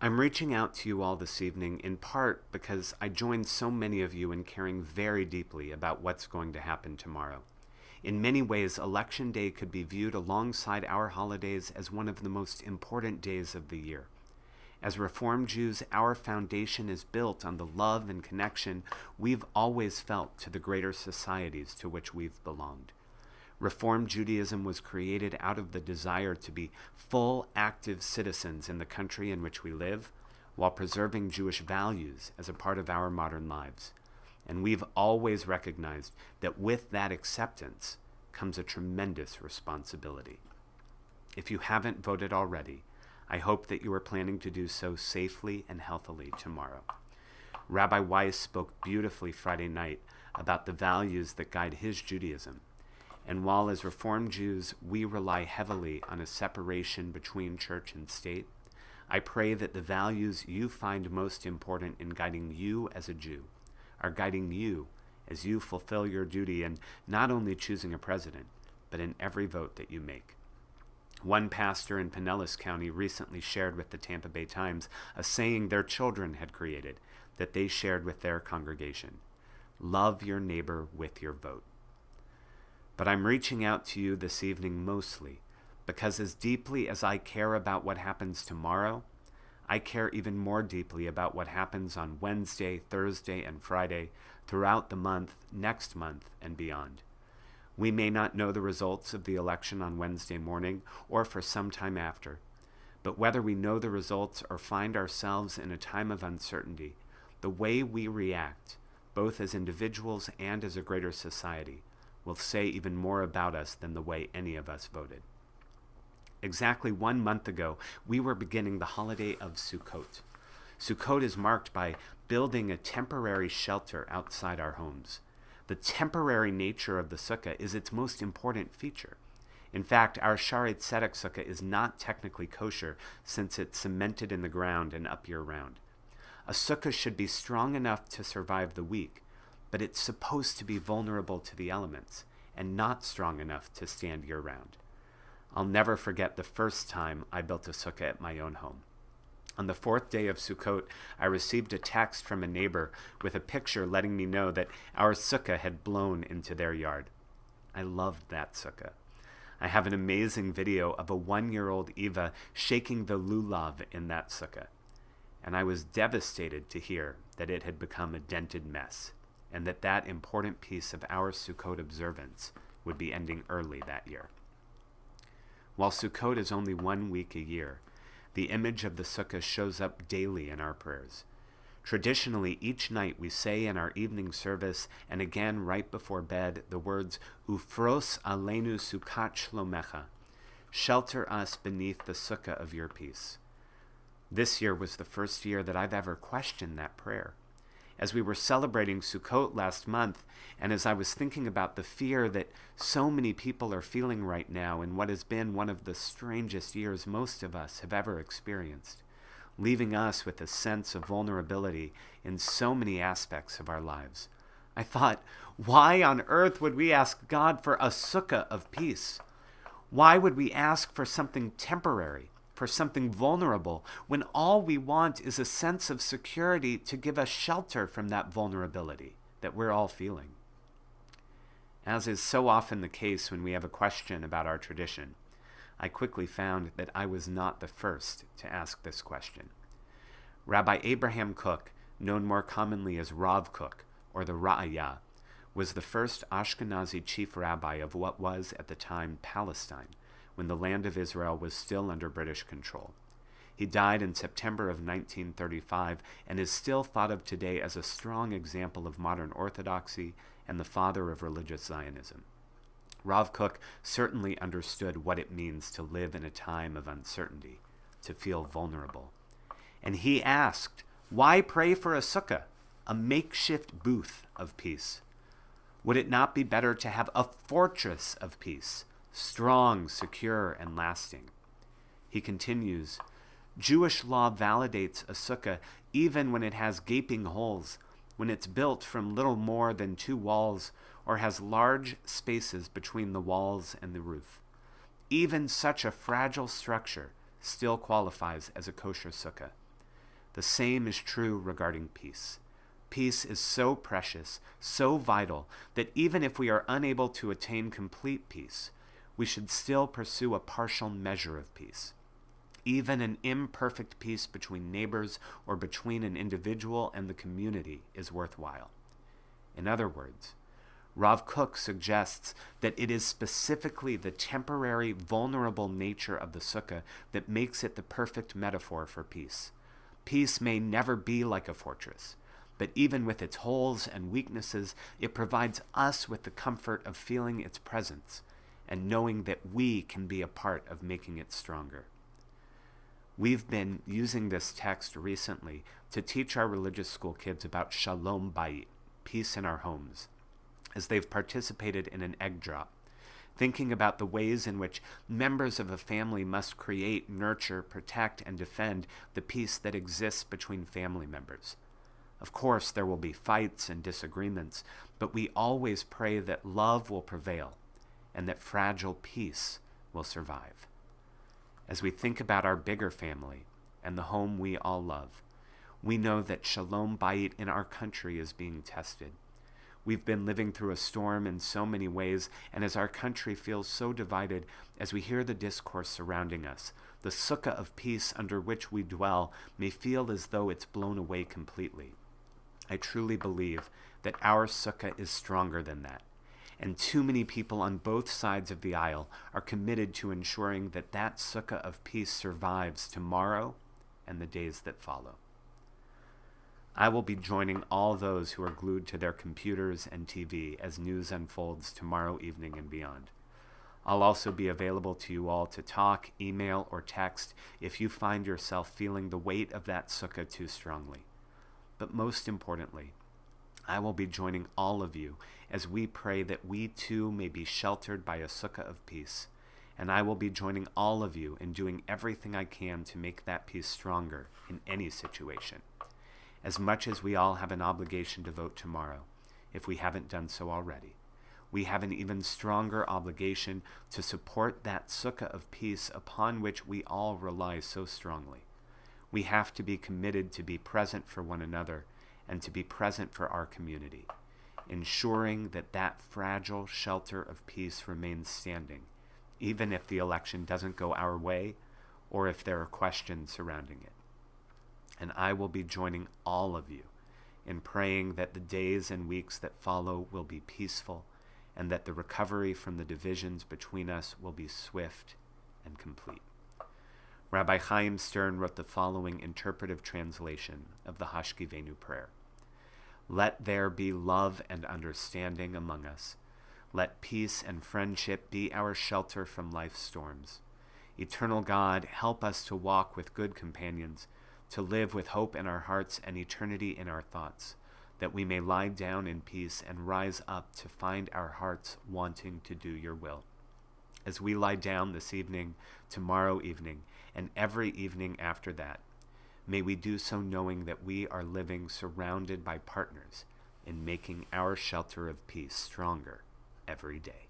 I'm reaching out to you all this evening in part because I join so many of you in caring very deeply about what's going to happen tomorrow. In many ways, Election Day could be viewed alongside our holidays as one of the most important days of the year. As Reformed Jews, our foundation is built on the love and connection we've always felt to the greater societies to which we've belonged. Reformed Judaism was created out of the desire to be full, active citizens in the country in which we live, while preserving Jewish values as a part of our modern lives. And we've always recognized that with that acceptance comes a tremendous responsibility. If you haven't voted already, I hope that you are planning to do so safely and healthily tomorrow. Rabbi Weiss spoke beautifully Friday night about the values that guide his Judaism. And while as Reformed Jews we rely heavily on a separation between church and state, I pray that the values you find most important in guiding you as a Jew are guiding you as you fulfill your duty in not only choosing a president, but in every vote that you make. One pastor in Pinellas County recently shared with the Tampa Bay Times a saying their children had created that they shared with their congregation: love your neighbor with your vote. But I'm reaching out to you this evening mostly because as deeply as I care about what happens tomorrow, I care even more deeply about what happens on Wednesday, Thursday, and Friday throughout the month, next month, and beyond. We may not know the results of the election on Wednesday morning or for some time after, but whether we know the results or find ourselves in a time of uncertainty, the way we react, both as individuals and as a greater society, will say even more about us than the way any of us voted. Exactly 1 month ago, we were beginning the holiday of Sukkot. Sukkot is marked by building a temporary shelter outside our homes. The temporary nature of the sukkah is its most important feature. In fact, our Shaarei Tzedek sukkah is not technically kosher since it's cemented in the ground and up year-round. A sukkah should be strong enough to survive the week, but it's supposed to be vulnerable to the elements and not strong enough to stand year-round. I'll never forget the first time I built a sukkah at my own home. On the 4th day of Sukkot, I received a text from a neighbor with a picture letting me know that our sukkah had blown into their yard. I loved that sukkah. I have an amazing video of a 1-year-old Eva shaking the lulav in that sukkah, and I was devastated to hear that it had become a dented mess, and that important piece of our Sukkot observance would be ending early that year. While Sukkot is only 1 week a year, the image of the sukkah shows up daily in our prayers. Traditionally, each night we say in our evening service and again right before bed the words Ufros aleinu sukat shlomecha, shelter us beneath the sukkah of your peace. This year was the first year that I've ever questioned that prayer. As we were celebrating Sukkot last month, and as I was thinking about the fear that so many people are feeling right now in what has been one of the strangest years most of us have ever experienced, leaving us with a sense of vulnerability in so many aspects of our lives, I thought, why on earth would we ask God for a sukkah of peace? Why would we ask for something temporary, for something vulnerable, when all we want is a sense of security to give us shelter from that vulnerability that we're all feeling? As is so often the case when we have a question about our tradition, I quickly found that I was not the first to ask this question. Rabbi Abraham Kook, known more commonly as Rav Kook, or the Ra'aya, was the first Ashkenazi chief rabbi of what was at the time Palestine, when the land of Israel was still under British control. He died in September of 1935 and is still thought of today as a strong example of modern orthodoxy and the father of religious Zionism. Rav Kook certainly understood what it means to live in a time of uncertainty, to feel vulnerable. And he asked, why pray for a sukkah, a makeshift booth of peace? Would it not be better to have a fortress of peace, strong, secure, and lasting? He continues, Jewish law validates a sukkah even when it has gaping holes, when it's built from little more than 2 walls or has large spaces between the walls and the roof. Even such a fragile structure still qualifies as a kosher sukkah. The same is true regarding peace. Peace is so precious, so vital, that even if we are unable to attain complete peace, we should still pursue a partial measure of peace. Even an imperfect peace between neighbors or between an individual and the community is worthwhile. In other words, Rav Kook suggests that it is specifically the temporary, vulnerable nature of the sukkah that makes it the perfect metaphor for peace. Peace may never be like a fortress, but even with its holes and weaknesses, it provides us with the comfort of feeling its presence and knowing that we can be a part of making it stronger. We've been using this text recently to teach our religious school kids about Shalom Bayit, peace in our homes, as they've participated in an egg drop, thinking about the ways in which members of a family must create, nurture, protect, and defend the peace that exists between family members. Of course, there will be fights and disagreements, but we always pray that love will prevail and that fragile peace will survive. As we think about our bigger family and the home we all love, we know that Shalom Bayit in our country is being tested. We've been living through a storm in so many ways, and as our country feels so divided, as we hear the discourse surrounding us, the sukkah of peace under which we dwell may feel as though it's blown away completely. I truly believe that our sukkah is stronger than that, and too many people on both sides of the aisle are committed to ensuring that that sukkah of peace survives tomorrow and the days that follow. I will be joining all those who are glued to their computers and TV as news unfolds tomorrow evening and beyond. I'll also be available to you all to talk, email, or text if you find yourself feeling the weight of that sukkah too strongly. But most importantly, I will be joining all of you as we pray that we too may be sheltered by a sukkah of peace, and I will be joining all of you in doing everything I can to make that peace stronger in any situation. As much as we all have an obligation to vote tomorrow, if we haven't done so already, we have an even stronger obligation to support that sukkah of peace upon which we all rely so strongly. We have to be committed to be present for one another and to be present for our community, ensuring that that fragile shelter of peace remains standing, even if the election doesn't go our way or if there are questions surrounding it. And I will be joining all of you in praying that the days and weeks that follow will be peaceful and that the recovery from the divisions between us will be swift and complete. Rabbi Chaim Stern wrote the following interpretive translation of the Hashkivenu prayer. Let there be love and understanding among us. Let peace and friendship be our shelter from life's storms. Eternal God, help us to walk with good companions, to live with hope in our hearts and eternity in our thoughts, that we may lie down in peace and rise up to find our hearts wanting to do your will. As we lie down this evening, tomorrow evening, and every evening after that, may we do so knowing that we are living surrounded by partners in making our shelter of peace stronger every day.